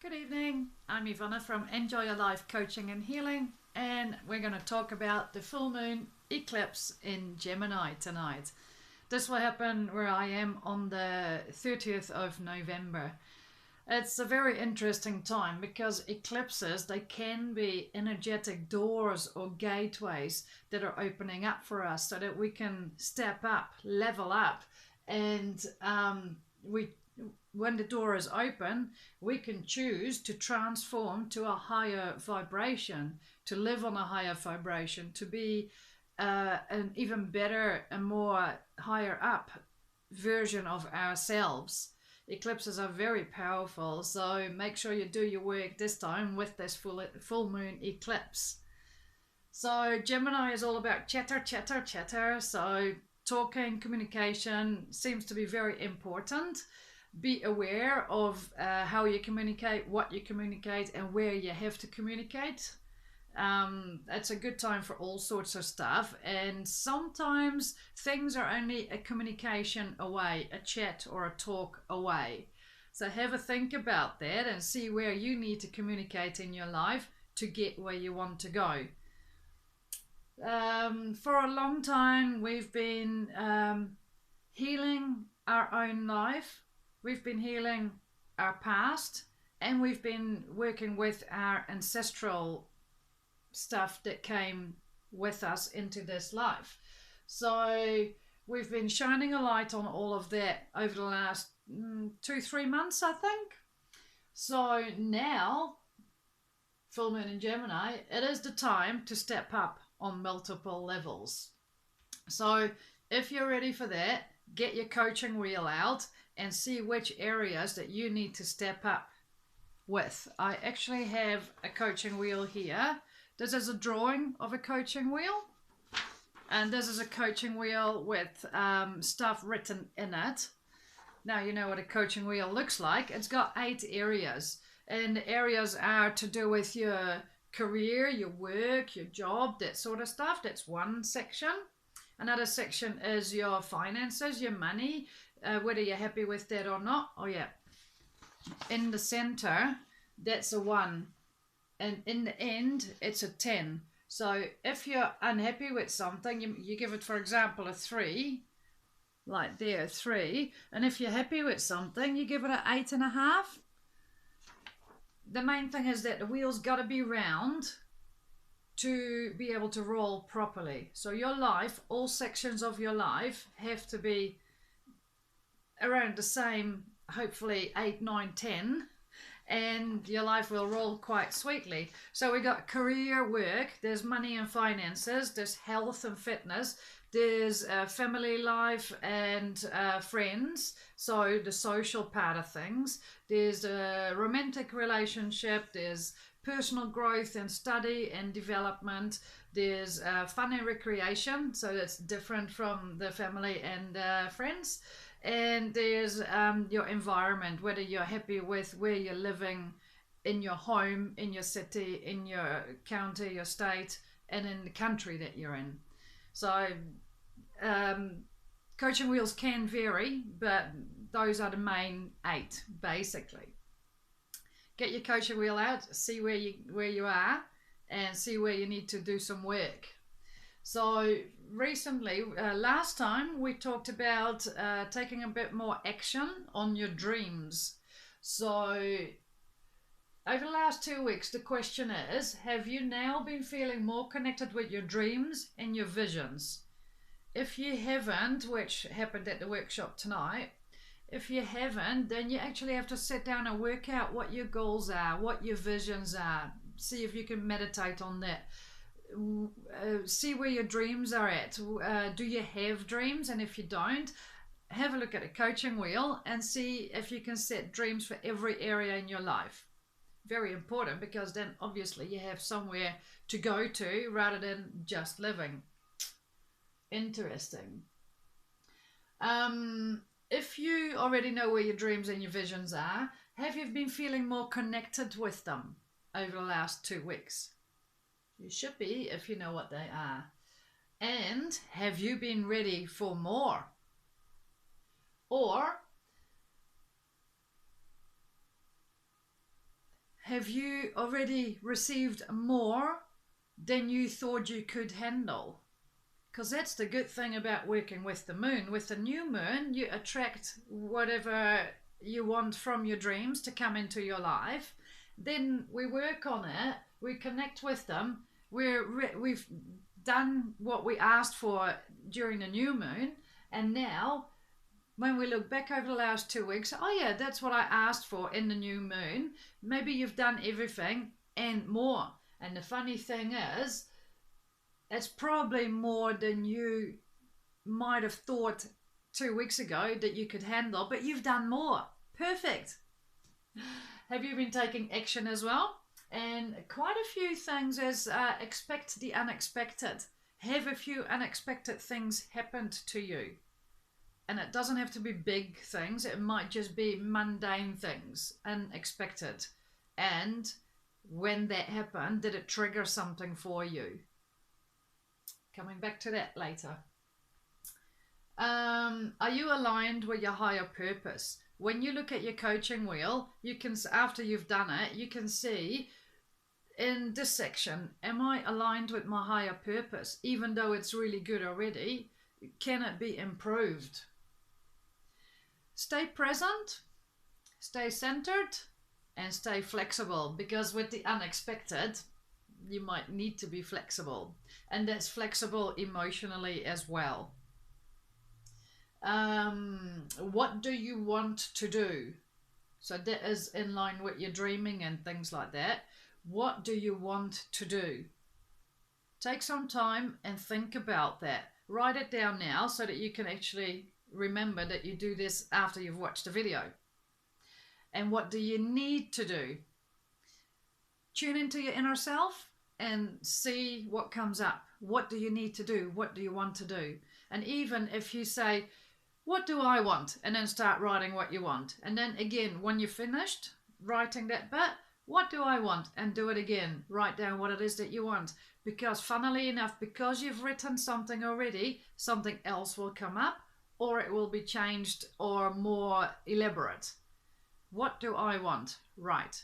Good evening, I'm Yvonna from Enjoy Your Life Coaching and Healing, and we're going to talk about the full moon eclipse in Gemini tonight. This will happen where I am on the 30th of November. It's a very interesting time because eclipses, they can be energetic doors or gateways that are opening up for us so that we can step up, level up, and when the door is open, we can choose to transform to a higher vibration, to live on a higher vibration, to be an even better and more higher up version of ourselves. Eclipses are very powerful, so make sure you do your work this time with this full moon eclipse. So Gemini is all about chatter, chatter, chatter. So talking, communication seems to be very important. Be aware of how you communicate, what you communicate, and where you have to communicate. It's a good time for all sorts of stuff, and sometimes things are only a communication away, a chat or a talk away. So have a think about that and see where you need to communicate in your life to get where you want to go. For a long time we've been healing our own life. We've been healing our past, and we've been working with our ancestral stuff that came with us into this life. So we've been shining a light on all of that over the last 2-3 months, I think. So now, full moon in Gemini, it is the time to step up on multiple levels. So if you're ready for that, get your coaching wheel out and see which areas that you need to step up with. I actually have a coaching wheel here. This is a drawing of a coaching wheel, and this is a coaching wheel with stuff written in it. Now you know what a coaching wheel looks like. It's got 8 areas, and the areas are to do with your career, your work, your job, that sort of stuff. That's one section. Another section is your finances, your money, whether you're happy with that or not. Oh yeah. In the center, that's a 1. And in the end, it's a 10. So if you're unhappy with something, you give it, for example, a 3. Like there, 3. And if you're happy with something, you give it an 8.5. The main thing is that the wheel's got to be round to be able to roll properly. So your life, all sections of your life have to be around the same, hopefully 8, 9, 10, and your life will roll quite sweetly. So we got career, work, there's money and finances, there's health and fitness, there's family life and friends, so the social part of things, there's a romantic relationship, there's personal growth and study and development, there's fun and recreation, so that's different from the family and friends, and there's your environment, whether you're happy with where you're living in your home, in your city, in your county, your state, and in the country that you're in. So coaching wheels can vary, but those are the main 8 basically. Get your coaching wheel out, see where you are, and see where you need to do some work. So recently, last time we talked about taking a bit more action on your dreams. So over the last 2 weeks, the question is, have you now been feeling more connected with your dreams and your visions? If you haven't, which happened at the workshop tonight, if you haven't, then you actually have to sit down and work out what your goals are, what your visions are. See if you can meditate on that. See where your dreams are at. Do you have dreams? And if you don't, have a look at a coaching wheel and see if you can set dreams for every area in your life. Very important, because then obviously you have somewhere to go to rather than just living. Interesting. If you already know where your dreams and your visions are, have you been feeling more connected with them over the last 2 weeks? You should be if you know what they are. And have you been ready for more? Or Have you already received more than you thought you could handle? Because that's the good thing about working with the moon. With the new moon, you attract whatever you want from your dreams to come into your life. Then we work on it, we connect with them, we've done what we asked for during the new moon, and now when we look back over the last 2 weeks, oh yeah, that's what I asked for in the new moon. Maybe you've done everything and more. And the funny thing is, it's probably more than you might have thought 2 weeks ago that you could handle, but you've done more. Perfect. Have you been taking action as well? And quite a few things as expect the unexpected. Have a few unexpected things happened to you? And it doesn't have to be big things. It might just be mundane things, unexpected. And when that happened, did it trigger something for you? Coming back to that later. Are you aligned with your higher purpose? When you look at your coaching wheel, you can, after you've done it, you can see in this section, am I aligned with my higher purpose? Even though it's really good already, can it be improved? Stay present, stay centered, and stay flexible, because with the unexpected, you might need to be flexible, and that's flexible emotionally as well. What do you want to do? So that is in line with your dreaming and things like that. What do you want to do? Take some time and think about that. Write it down now so that you can actually remember that you do this after you've watched the video. And what do you need to do? Tune into your inner self and see what comes up. What do you need to do? What do you want to do? And even if you say, what do I want? And then start writing what you want. And then again, when you're finished writing that bit, what do I want? And do it again. Write down what it is that you want. Because funnily enough, because you've written something already, something else will come up, or it will be changed or more elaborate. What do I want? Write.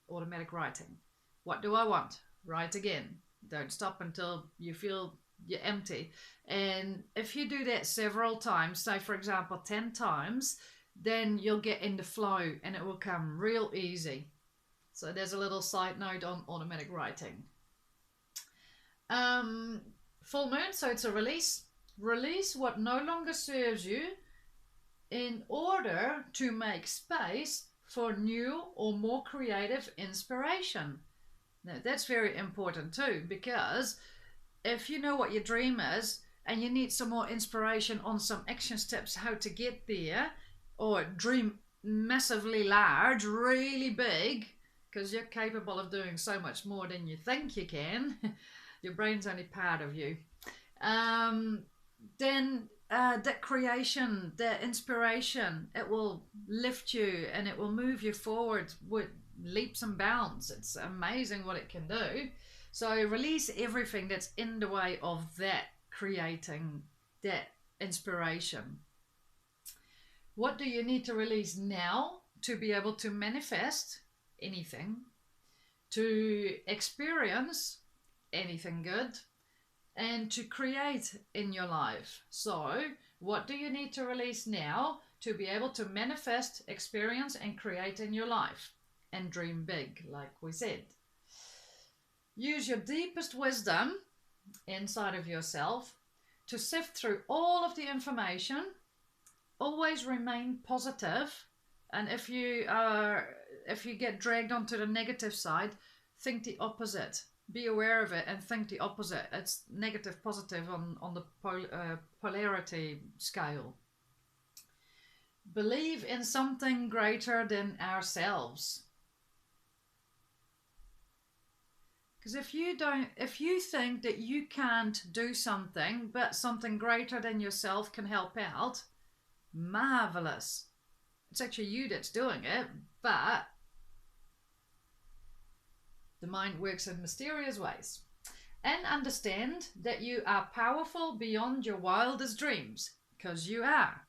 Automatic writing. What do I want? Write again. Don't stop until you feel you're empty. And if you do that several times, say for example 10 times, then you'll get in the flow and it will come real easy. So there's a little side note on automatic writing. Full moon, so it's a release. Release what no longer serves you in order to make space for new or more creative inspiration. Now that's very important too, because if you know what your dream is and you need some more inspiration on some action steps how to get there, or dream massively large, really big, because you're capable of doing so much more than you think you can. Your brain's only part of you. Then that creation, that inspiration, it will lift you and it will move you forward with leaps and bounds. It's amazing what it can do. So release everything that's in the way of that creating that inspiration. What do you need to release now to be able to manifest anything, to experience anything good, and to create in your life? So what do you need to release now to be able to manifest, experience, and create in your life? And dream big, like we said. Use your deepest wisdom inside of yourself to sift through all of the information. Always remain positive, and if you get dragged onto the negative side, think the opposite. Be aware of it and think the opposite. It's negative, positive on the polarity scale. Believe in something greater than ourselves. Because if you think that you can't do something, but something greater than yourself can help out, marvelous. It's actually you that's doing it, but the mind works in mysterious ways. And understand that you are powerful beyond your wildest dreams, because you are.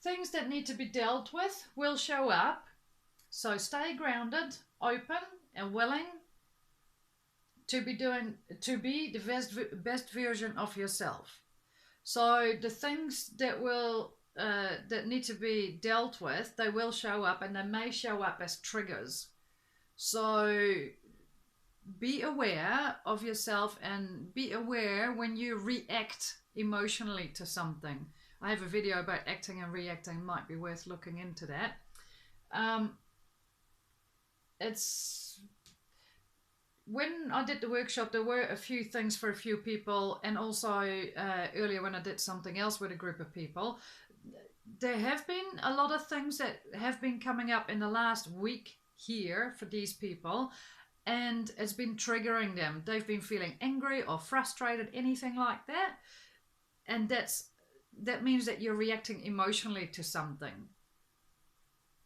Things that need to be dealt with will show up, So stay grounded, open and willing to be the best version of yourself. So the things that will that need to be dealt with, they will show up, and they may show up as triggers. So be aware of yourself and be aware when you react emotionally to something. I have a video about acting and reacting, might be worth looking into that. It's when I did the workshop, there were a few things for a few people, and also earlier when I did something else with a group of people, there have been a lot of things that have been coming up in the last week here for these people, and it's been triggering them. They've been feeling angry or frustrated, anything like that, and that means that you're reacting emotionally to something.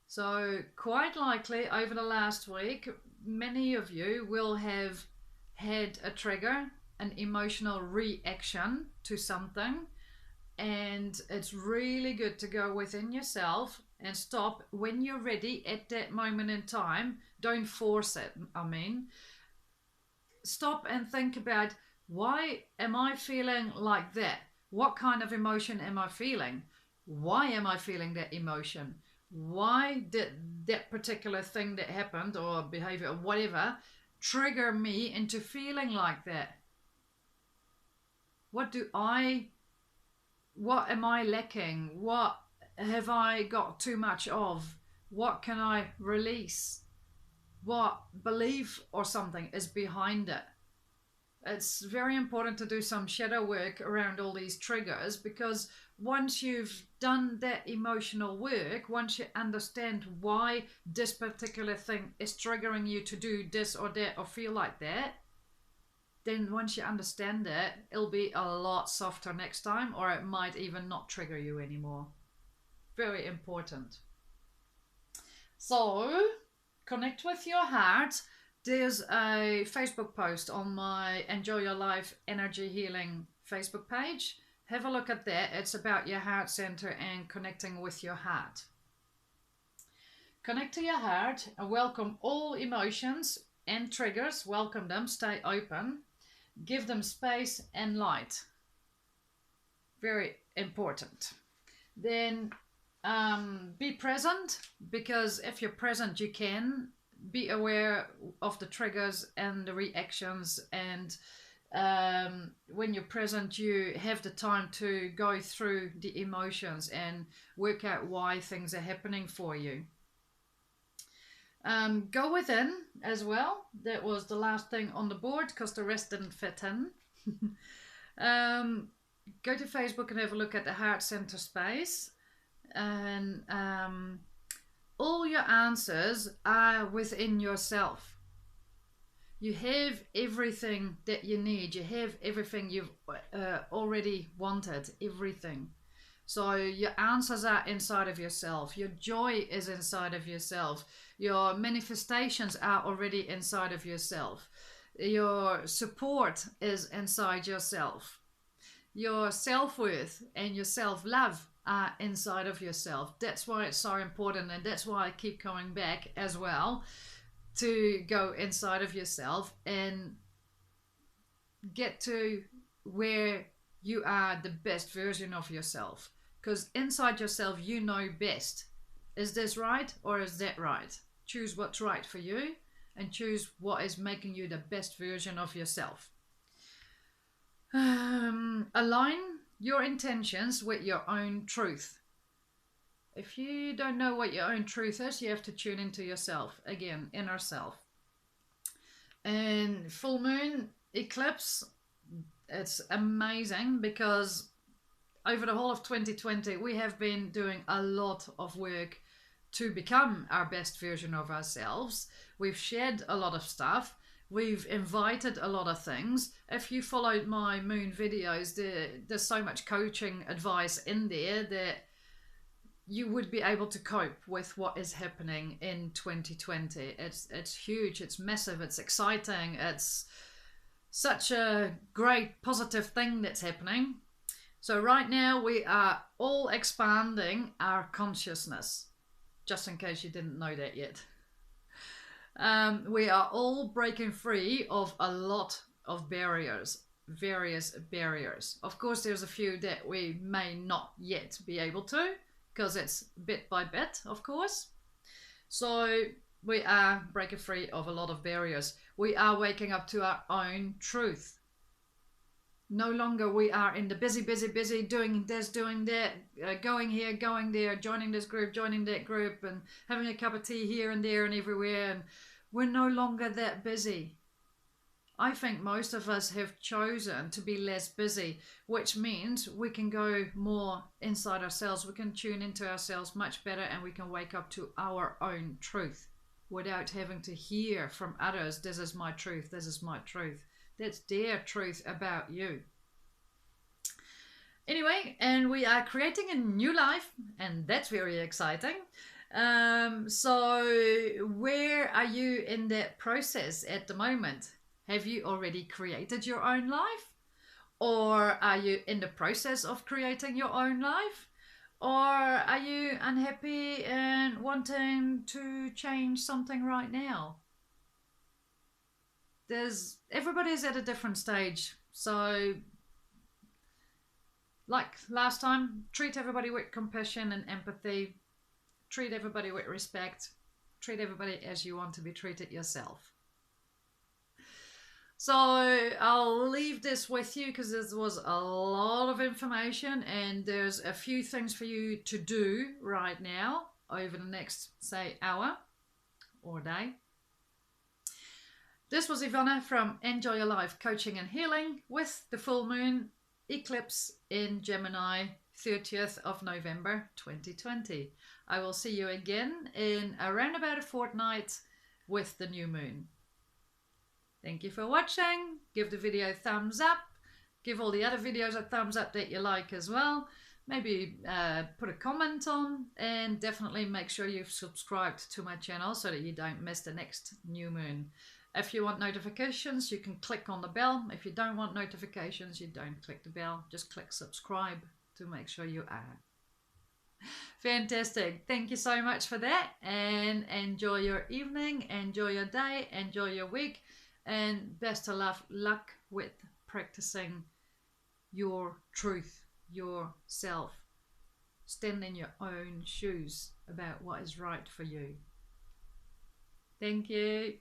So quite likely over the last week, many of you will have had a trigger, an emotional reaction to something, and it's really good to go within yourself and stop when you're ready at that moment in time. Don't force it. Stop and think about, why am I feeling like that? What kind of emotion am I feeling? Why am I feeling that emotion? Why did that particular thing that happened or behavior or whatever trigger me into feeling like that? What am I lacking? What have I got too much of? What can I release? What belief or something is behind it? It's very important to do some shadow work around all these triggers, because once you've done that emotional work, once you understand why this particular thing is triggering you to do this or that or feel like that, then once you understand it, it'll be a lot softer next time, or it might even not trigger you anymore. Very important. So connect with your heart. There's a Facebook post on my Enjoy Your Life Energy Healing Facebook page. Have a look at that. It's about your heart center and connecting with your heart. Connect to your heart and welcome all emotions and triggers. Welcome them. Stay open. Give them space and light. Very important. Then be present, because if you're present, you can be aware of the triggers and the reactions, and when you're present, you have the time to go through the emotions and work out why things are happening for you. Go within as well. That was the last thing on the board because the rest didn't fit in. Go to Facebook and have a look at the heart center space, and all your answers are within yourself. You have everything that you need. You have everything you've already wanted, everything. So your answers are inside of yourself. Your joy is inside of yourself. Your manifestations are already inside of yourself. Your support is inside yourself. Your self-worth and your self-love are inside of yourself. That's why it's so important, and that's why I keep coming back as well, to go inside of yourself and get to where you are the best version of yourself. Because inside yourself, you know best. Is this right or is that right? Choose what's right for you and choose what is making you the best version of yourself. Align your intentions with your own truth. If you don't know what your own truth is, you have to tune into yourself. Again, inner self. And full moon eclipse, it's amazing because over the whole of 2020, we have been doing a lot of work to become our best version of ourselves. We've shared a lot of stuff. We've invited a lot of things. If you followed my moon videos, there's so much coaching advice in there that you would be able to cope with what is happening in 2020. It's huge, it's massive, it's exciting, it's such a great positive thing that's happening. So right now we are all expanding our consciousness, just in case you didn't know that yet. We are all breaking free of a lot of barriers, various barriers. Of course, there's a few that we may not yet be able to, because it's bit by bit, of course. So we are breaking free of a lot of barriers. We are waking up to our own truth. No longer we are in the busy, doing this, doing that, going here, going there, joining this group, joining that group, and having a cup of tea here and there and everywhere. And we're no longer that busy. I think most of us have chosen to be less busy, which means we can go more inside ourselves. We can tune into ourselves much better, and we can wake up to our own truth without having to hear from others, this is my truth, this is my truth. That's their truth about you. Anyway, and we are creating a new life, and that's very exciting. So where are you in that process at the moment? Have you already created your own life? Or are you in the process of creating your own life? Or are you unhappy and wanting to change something right now? Everybody's at a different stage. So like last time, treat everybody with compassion and empathy. Treat everybody with respect. Treat everybody as you want to be treated yourself. So I'll leave this with you because this was a lot of information, and there's a few things for you to do right now over the next, say, hour or day. This was Yvonna from Enjoy Your Life Coaching and Healing with the full moon eclipse in Gemini, 30th of November 2020. I will see you again in around about a fortnight with the new moon. Thank you for watching. Give the video a thumbs up. Give all the other videos a thumbs up that you like as well. Maybe put a comment on, and definitely make sure you've subscribed to my channel so that you don't miss the next new moon. If you want notifications, you can click on the bell. If you don't want notifications, you don't click the bell. Just click subscribe to make sure you are. Fantastic. Thank you so much for that, and enjoy your evening, enjoy your day, enjoy your week, and best of luck with practicing your truth, yourself. Stand in your own shoes about what is right for you. Thank you.